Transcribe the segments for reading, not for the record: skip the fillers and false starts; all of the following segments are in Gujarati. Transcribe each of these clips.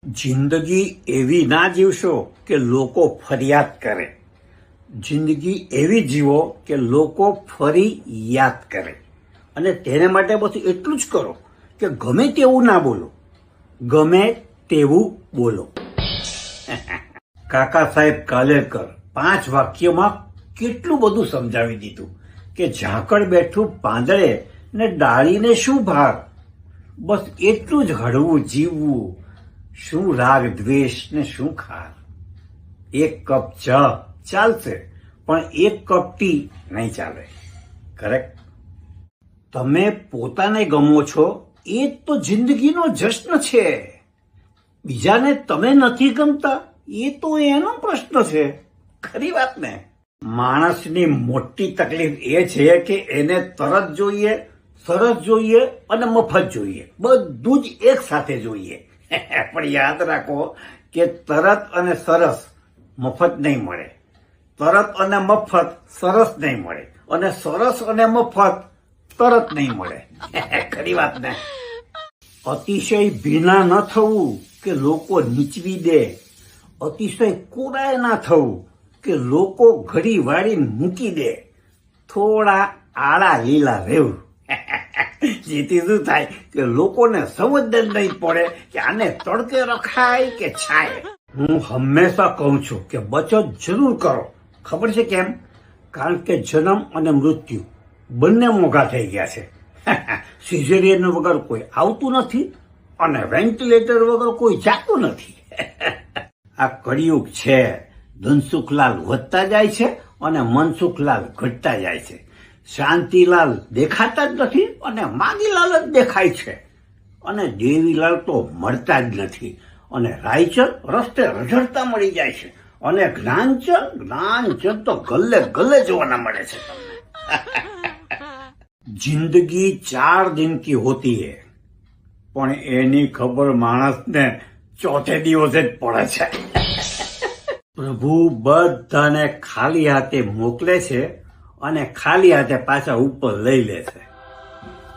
જિંદગી એવી ના જીવશો કે લોકો ફરિયાદ કરે. જિંદગી એવી જીવો કે લોકો ફરી યાદ કરે. અને તેને માટે બસ એટલું જ કરો કે ગમે તેવું ના બોલો, ગમે તેવું બોલો. કાકા સાહેબ કાલેલકર 5 વાક્યમાં કેટલું બધું સમજાવી દીધું કે ઝાકળ બેઠું પાંદડે ને ડાળીને શું ભાર. બસ એટલું જ હળવું જીવવું, શું રાગ દ્વેષ ને શું ખાર. 1 કપ ચા ચાલશે પણ 1 કપ ટી નહીં ચાલે. કરેક્ટ? તમે પોતાને ગમો છો એ જ તો જિંદગીનો જશ્ન છે. બીજાને તમે નથી ગમતા એ તો એનો પ્રશ્ન છે. ખરી વાત ને? માણસની મોટી તકલીફ એ છે કે એને તરત જોઈએ, સરસ જોઈએ અને મફત જોઈએ. બધું જ એક સાથે જોઈએ. પણ યાદ રાખો કે તરત અને સરસ મફત નહીં મળે, તરત અને મફત સરસ નહીં મળે, અને સરસ અને મફત તરત નહીં મળે. ખરી વાત ને? અતિશય ભીના ન થવું કે લોકો નીચવી દે, અતિશય કોરાય ના થવું કે લોકો ઘડી વાળીને મૂકી દે. થોડા આડા લીલા રહેવું. જેથી શું થાય કે લોકોને સમજ નહીં પડે કે આને તડકે રખાય કે છાય. હું હંમેશા કહું છું કે બચત જરૂર કરો. ખબર છે કેમ? કારણ કે જન્મ અને મૃત્યુ બંને મોંઘા થઈ ગયા છે. સિઝેરિયન વગર કોઈ આવતું નથી અને વેન્ટિલેટર વગર કોઈ જાતું નથી. આ કળિયુગ છે. ધનસુખલાલ વધતા જાય છે અને મનસુખલાલ ઘટતા જાય છે. શાંતિલાલ દેખાતા જ નથી અને માગીલાલ જ દેખાય છે. અને દેવીલાલ તો મળતા જ નથી. અને રાયચંદ રસ્તે રઝળતા મળી જાય છે. અને જ્ઞાનચંદ તો ગલ્લે ગલ્લે જોવાના મળે છે તમને. જિંદગી 4 दिन की होती है, પણ એની ખબર માણસને ચોથે દિવસે જ પડે છે. પ્રભુ બધાને ખાલી હાથે મોકલે છે અને ખાલી હાથે પાછા ઉપર લઈ લે છે.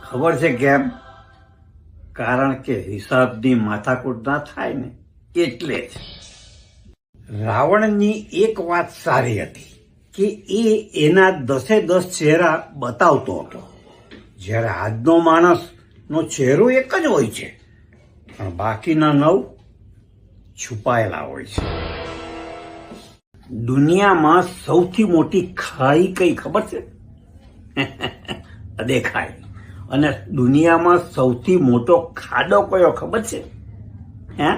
ખબર છે કેમ? કારણ કે હિસાબની માથાકૂટ ના થાય ને એટલે જ. રાવણની એક વાત સારી હતી કે એ એના 10 ચહેરા બતાવતો હતો. જ્યારે આજનો માણસનો ચહેરો એક જ હોય છે પણ બાકીના 9 છુપાયેલા હોય છે. દુનિયામાં સૌથી મોટી ખાઈ કઈ ખબર છે? અદેખાઈ. અને દુનિયામાં સૌથી મોટો ખાડો કયો ખબર છે? હે?